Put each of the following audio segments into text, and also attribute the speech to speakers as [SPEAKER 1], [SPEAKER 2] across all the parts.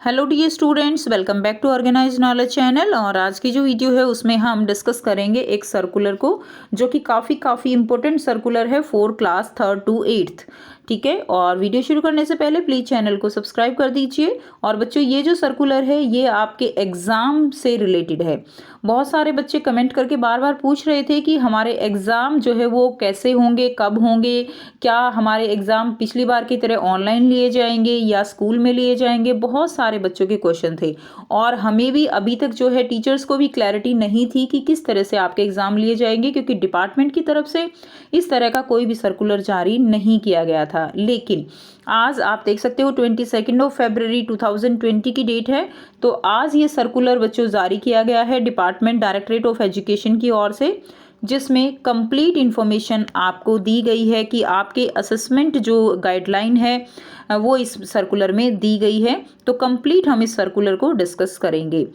[SPEAKER 1] Hello dear students, welcome back to organize knowledge channel. और आज की जो वीडियो है उसमें हम डिस्कस करेंगे एक सर्कुलर को, जो कि काफ़ी इंपॉर्टेंट सर्कुलर है for class 3rd to 8th। ठीक है, और वीडियो शुरू करने से पहले प्लीज़ चैनल को सब्सक्राइब कर दीजिए। और बच्चों, ये जो सर्कुलर है ये आपके एग्ज़ाम से रिलेटेड है। बहुत सारे बच्चे कमेंट करके बार बार पूछ रहे थे कि हमारे एग्ज़ाम जो है वो कैसे होंगे, कब होंगे, क्या हमारे एग्ज़ाम पिछली बार की तरह ऑनलाइन लिए जाएंगे या स्कूल में लिए जाएंगे। बहुत सारे बच्चों के क्वेश्चन थे और हमें भी अभी तक जो है टीचर्स को भी क्लैरिटी नहीं थी कि किस तरह से आपके एग्ज़ाम लिए जाएंगे, क्योंकि डिपार्टमेंट की तरफ से इस तरह का कोई भी सर्कुलर जारी नहीं किया गया था। लेकिन आज आप देख सकते हो 22 फरवरी 2020 की डेट है। तो आज ये सर्कुलर बच्चों जारी किया गया है डिपार्टमेंट डायरेक्टरेट ऑफ एजुकेशन की ओर से, जिसमें कंप्लीट इन्फॉर्मेशन आपको दी गई है कि आपके असेसमेंट जो गाइडलाइन है वो इस सर्कुलर में दी गई है। तो कंप्लीट हम इस सर्कुलर को डिस्कस करेंगे,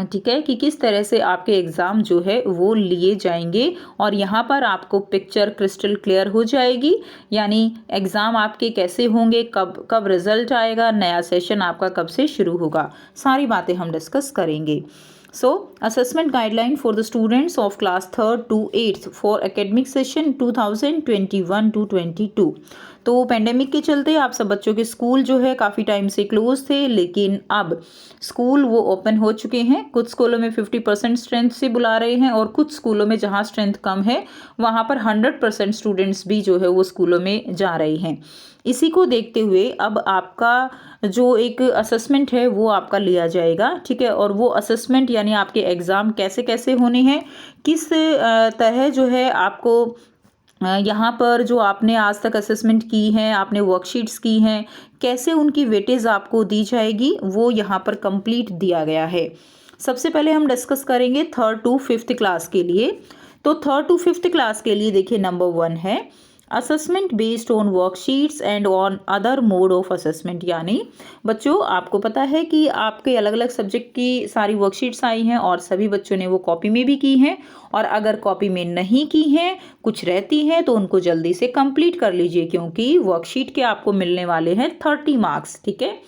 [SPEAKER 1] ठीक है, कि किस तरह से आपके एग्ज़ाम जो है वो लिए जाएंगे। और यहाँ पर आपको पिक्चर क्रिस्टल क्लियर हो जाएगी, यानी एग्ज़ाम आपके कैसे होंगे, कब कब रिजल्ट आएगा, नया सेशन आपका कब से शुरू होगा, सारी बातें हम डिस्कस करेंगे। So, assessment guideline for the students of class 3rd to 8th for academic session 2021 to 22। तो पेंडेमिक के चलते आप सब बच्चों के स्कूल जो है काफ़ी टाइम से क्लोज थे, लेकिन अब स्कूल वो ओपन हो चुके हैं। कुछ स्कूलों में 50% स्ट्रेंथ से बुला रहे हैं और कुछ स्कूलों में जहाँ स्ट्रेंथ कम है वहाँ पर 100% स्टूडेंट्स भी जो है वो स्कूलों में जा रहे हैं। इसी को देखते हुए अब आपका जो एक असेसमेंट है वो आपका लिया जाएगा, ठीक है। और वो असेसमेंट यानी आपके एग्ज़ाम कैसे कैसे होने हैं, किस तरह जो है आपको यहाँ पर जो आपने आज तक असेसमेंट की हैं, आपने वर्कशीट्स की हैं, कैसे उनकी वेटेज आपको दी जाएगी, वो यहाँ पर कंप्लीट दिया गया है। सबसे पहले हम डिस्कस करेंगे 3rd to 5th क्लास के लिए। तो 3rd to 5th क्लास के लिए देखिए, नंबर 1 है assessment based on worksheets and on other mode of assessment. यानी बच्चों, आपको पता है कि आपके अलग अलग सब्जेक्ट की सारी वर्कशीट्स आई हैं और सभी बच्चों ने वो कॉपी में भी की हैं। और अगर कॉपी में नहीं की हैं, कुछ रहती हैं, तो उनको जल्दी से कंप्लीट कर लीजिए, क्योंकि वर्कशीट के आपको मिलने वाले हैं 30 मार्क्स, ठीक है।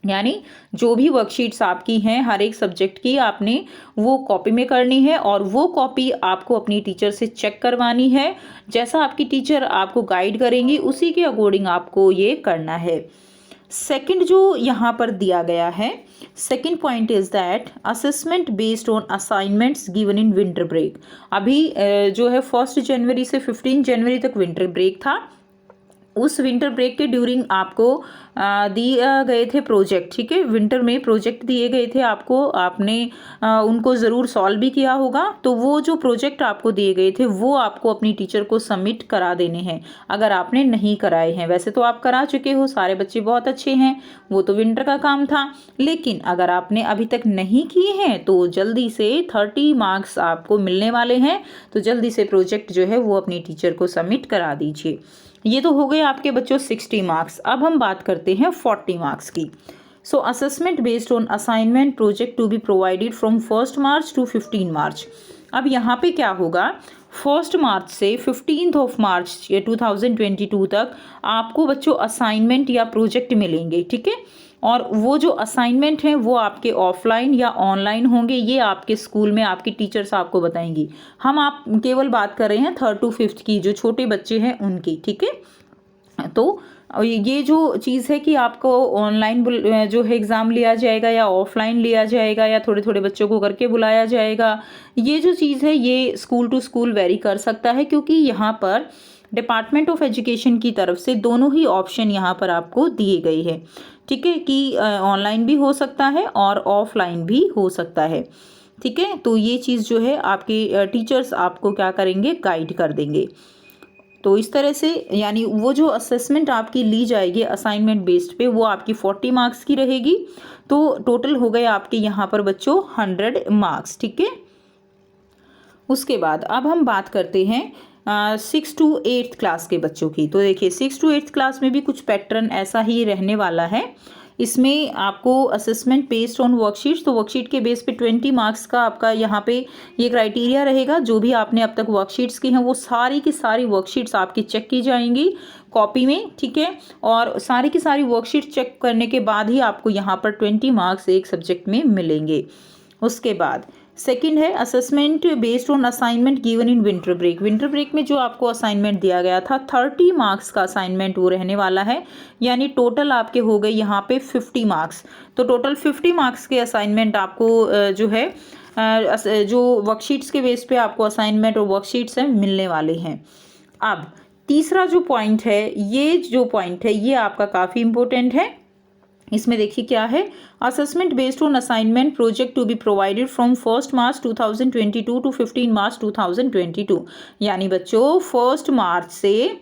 [SPEAKER 1] यानी जो भी वर्कशीट्स आपकी हैं हर एक सब्जेक्ट की, आपने वो कॉपी में करनी है और वो कॉपी आपको अपनी टीचर से चेक करवानी है। जैसा आपकी टीचर आपको गाइड करेंगी उसी के अकॉर्डिंग आपको ये करना है। सेकंड जो यहाँ पर दिया गया है, second point is that assessment based on assignments given in winter break. अभी जो है 1 जनवरी से 15 जनवरी तक विंटर ब्रेक था। उस विंटर ब्रेक के ड्यूरिंग आपको दिए गए थे प्रोजेक्ट, ठीक है। विंटर में प्रोजेक्ट दिए गए थे आपको, आपने उनको ज़रूर सॉल्व भी किया होगा। तो वो जो प्रोजेक्ट आपको दिए गए थे वो आपको अपनी टीचर को सबमिट करा देने हैं, अगर आपने नहीं कराए हैं। वैसे तो आप करा चुके हो, सारे बच्चे बहुत अच्छे हैं, वो तो विंटर का काम था। लेकिन अगर आपने अभी तक नहीं किए हैं तो जल्दी से 30 मार्क्स आपको मिलने वाले हैं। तो जल्दी से प्रोजेक्ट जो है वो अपनी टीचर को सबमिट करा दीजिए। ये तो हो गए आपके बच्चों 60 मार्क्स। अब हम बात करते हैं 40 मार्क्स की। So assessment based on assignment project to be provided from 1 March to 15 March. अब यहाँ पे क्या होगा, 1 मार्च से 15 मार्च 2022 तक आपको बच्चों असाइनमेंट या प्रोजेक्ट मिलेंगे, ठीक है। और वो जो असाइनमेंट हैं वो आपके ऑफलाइन या ऑनलाइन होंगे, ये आपके स्कूल में आपकी टीचर्स आपको बताएंगी। हम आप केवल बात कर रहे हैं 3rd to 5th की, जो छोटे बच्चे हैं उनकी, ठीक है। तो ये जो चीज़ है कि आपको ऑनलाइन जो है एग्ज़ाम लिया जाएगा या ऑफलाइन लिया जाएगा या थोड़े थोड़े बच्चों को करके बुलाया जाएगा, ये जो चीज़ है ये स्कूल टू स्कूल वेरी कर सकता है, क्योंकि यहाँ पर डिपार्टमेंट ऑफ एजुकेशन की तरफ से दोनों ही ऑप्शन यहाँ पर आपको दिए गए हैं, ठीक है, कि ऑनलाइन भी हो सकता है और ऑफलाइन भी हो सकता है, ठीक है। तो ये चीज़ जो है आपके टीचर्स आपको क्या करेंगे, गाइड कर देंगे। तो इस तरह से यानी वो जो असेसमेंट आपकी ली जाएगी असाइनमेंट बेस्ड पे, वो आपकी 40 मार्क्स की रहेगी। तो टोटल हो गए आपके यहाँ पर बच्चों 100 मार्क्स, ठीक है। उसके बाद अब हम बात करते हैं 6 to 8th क्लास के बच्चों की। तो देखिए 6 to 8th क्लास में भी कुछ पैटर्न ऐसा ही रहने वाला है इसमें आपको असेसमेंट बेस्ड ऑन वर्कशीट्स, तो वर्कशीट के बेस पे 20 मार्क्स का आपका यहाँ पे ये क्राइटेरिया रहेगा। जो भी आपने अब तक वर्कशीट्स की हैं वो सारी की सारी वर्कशीट्स आपकी चेक की जाएंगी कॉपी में, ठीक है। और सारी की सारी वर्कशीट चेक करने के बाद ही आपको यहाँ पर 20 मार्क्स एक सब्जेक्ट में मिलेंगे। उसके बाद सेकंड है assessment based on assignment given in winter break. Winter break में जो आपको असाइनमेंट दिया गया था 30 मार्क्स का असाइनमेंट वो रहने वाला है, यानी टोटल आपके हो गए यहाँ पे 50 मार्क्स। तो टोटल 50 मार्क्स के असाइनमेंट आपको जो है जो वर्कशीट्स के बेस पे आपको असाइनमेंट और वर्कशीट्स हैं मिलने वाले हैं। अब तीसरा जो पॉइंट है, ये जो पॉइंट है ये आपका काफ़ी इंपॉर्टेंट है। इसमें देखिए क्या है, assessment based on assignment project to be provided from 1 March 2022 to 15 March 2022। यानी बच्चों 1 मार्च से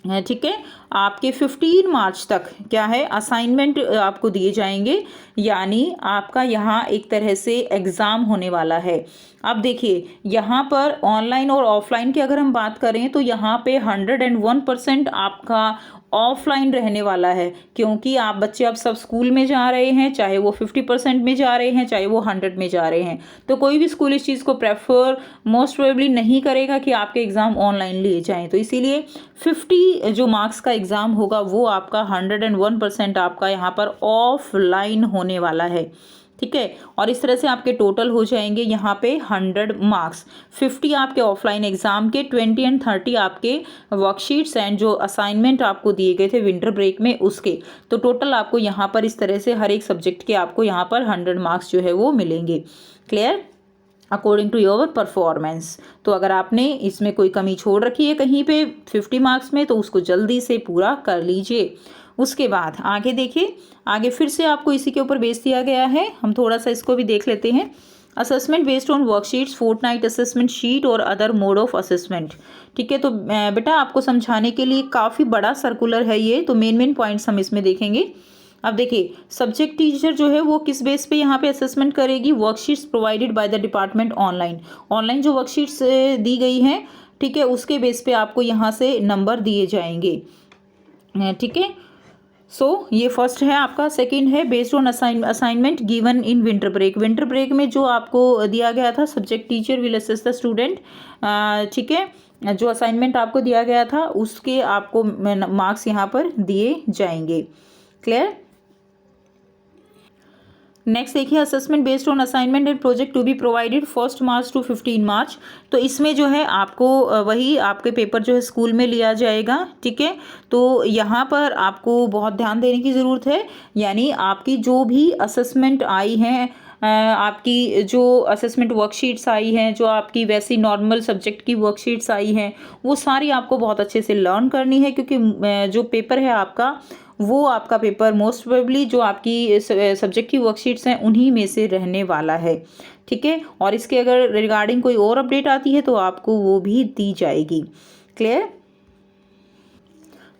[SPEAKER 1] ठीक है आपके 15 मार्च तक क्या है असाइनमेंट आपको दिए जाएंगे, यानी आपका यहाँ एक तरह से एग्ज़ाम होने वाला है। अब देखिए यहाँ पर ऑनलाइन और ऑफलाइन की अगर हम बात करें तो यहाँ पे 101% आपका ऑफलाइन रहने वाला है, क्योंकि आप बच्चे अब सब स्कूल में जा रहे हैं, चाहे वो 50% में जा रहे हैं चाहे वो 100 में जा रहे हैं। तो कोई भी स्कूल इस चीज़ को प्रेफर मोस्ट प्रोबेबली नहीं करेगा कि आपके एग्ज़ाम ऑनलाइन लिए जाएं। तो इसीलिए 50 जो मार्क्स का एग्ज़ाम होगा वो आपका 101% आपका यहाँ पर ऑफलाइन होने वाला है, ठीक है। और इस तरह से आपके टोटल हो जाएंगे यहाँ पे 100 मार्क्स। 50 आपके ऑफलाइन एग्जाम के, 20 एंड 30 आपके वर्कशीट्स एंड जो असाइनमेंट आपको दिए गए थे विंटर ब्रेक में उसके। तो टोटल आपको यहाँ पर इस तरह से हर एक सब्जेक्ट के आपको यहाँ पर 100 मार्क्स जो है वो मिलेंगे। Clear? According to your performance. तो अगर आपने इसमें कोई कमी छोड़ रखी है कहीं पे 50 मार्क्स में तो उसको जल्दी से पूरा कर लीजिए। उसके बाद आगे देखिए, आगे फिर से आपको इसी के ऊपर बेस दिया गया है, हम थोड़ा सा इसको भी देख लेते हैं। Assessment based on worksheets, fortnight assessment sheet और अदर मोड ऑफ असेसमेंट, ठीक है। तो बेटा आपको समझाने के लिए काफ़ी बड़ा सर्कुलर है ये, तो मेन पॉइंट्स हम इसमें देखेंगे। अब देखिए सब्जेक्ट टीचर जो है वो किस बेस पे यहाँ पे असेसमेंट करेगी, worksheets provided by the department online. Online जो वर्कशीट्स दी गई हैं, ठीक है, उसके बेस पे आपको यहाँ से नंबर दिए जाएंगे, ठीक है। सो ये फर्स्ट है आपका। सेकंड है based on assignment given in winter break. Winter break में जो आपको दिया गया था subject teacher will assist the student, ठीक है। जो असाइनमेंट आपको दिया गया था उसके आपको मार्क्स यहाँ पर दिए जाएंगे। क्लियर? नेक्स्ट देखिए assessment based on assignment and project to be provided 1 March to 15 March. तो इसमें जो है आपको वही आपके पेपर जो है स्कूल में लिया जाएगा, ठीक है। तो यहाँ पर आपको बहुत ध्यान देने की ज़रूरत है, यानी आपकी जो भी असेसमेंट आई हैं, आपकी जो असेसमेंट वर्कशीट्स आई हैं, जो आपकी वैसी नॉर्मल सब्जेक्ट की वर्कशीट्स आई हैं, वो सारी आपको बहुत अच्छे से लर्न करनी है, क्योंकि जो पेपर है आपका वो आपका पेपर मोस्ट प्रोबेबली जो आपकी सब्जेक्ट की वर्कशीट्स हैं उन्हीं में से रहने वाला है, ठीक है। और इसके अगर रिगार्डिंग कोई और अपडेट आती है तो आपको वो भी दी जाएगी। क्लियर?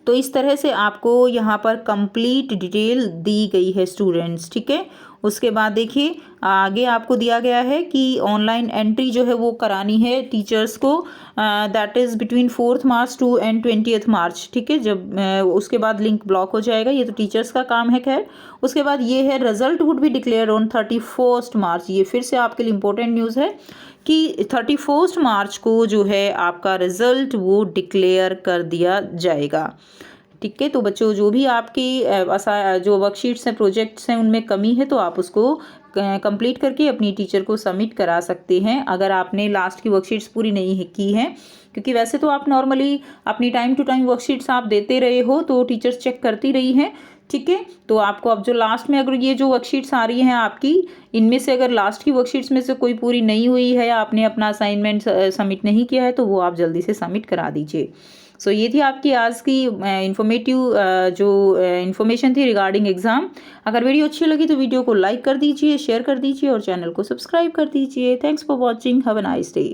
[SPEAKER 1] तो इस तरह से आपको यहाँ पर कंप्लीट डिटेल दी गई है स्टूडेंट्स, ठीक है। उसके बाद देखिए आगे आपको दिया गया है कि ऑनलाइन एंट्री जो है वो करानी है टीचर्स को, that is between 4 March two and 20 मार्च, ठीक है। जब उसके बाद लिंक ब्लॉक हो जाएगा, ये तो टीचर्स का काम है। खैर उसके बाद ये है result would be declare on 31 मार्च। ये फिर से आपके लिए इंपॉर्टेंट न्यूज़ है कि 31 मार्च को जो है आपका रिजल्ट वो डिक्लेयर कर दिया जाएगा, ठीक है। तो बच्चों जो भी आपकी जो वर्कशीट्स हैं प्रोजेक्ट्स हैं उनमें कमी है तो आप उसको कंप्लीट करके अपनी टीचर को सबमिट करा सकते हैं, अगर आपने लास्ट की वर्कशीट्स पूरी नहीं की हैं। क्योंकि वैसे तो आप नॉर्मली अपनी टाइम टू टाइम वर्कशीट्स आप देते रहे हो तो टीचर्स चेक करती रही हैं, ठीक है। तो आपको अब जो लास्ट में अगर ये जो वर्कशीट्स आ रही हैं आपकी, इनमें से अगर लास्ट की वर्कशीट्स में से कोई पूरी नहीं हुई है या आपने अपना असाइनमेंट सबमिट नहीं किया है तो वो आप जल्दी से सबमिट करा दीजिए। सो ये थी आपकी आज की इंफॉर्मेटिव जो इन्फॉर्मेशन थी रिगार्डिंग एग्ज़ाम। अगर वीडियो अच्छी लगी तो वीडियो को लाइक कर दीजिए, शेयर कर दीजिए और चैनल को सब्सक्राइब कर दीजिए। Thanks for watching, have a nice day.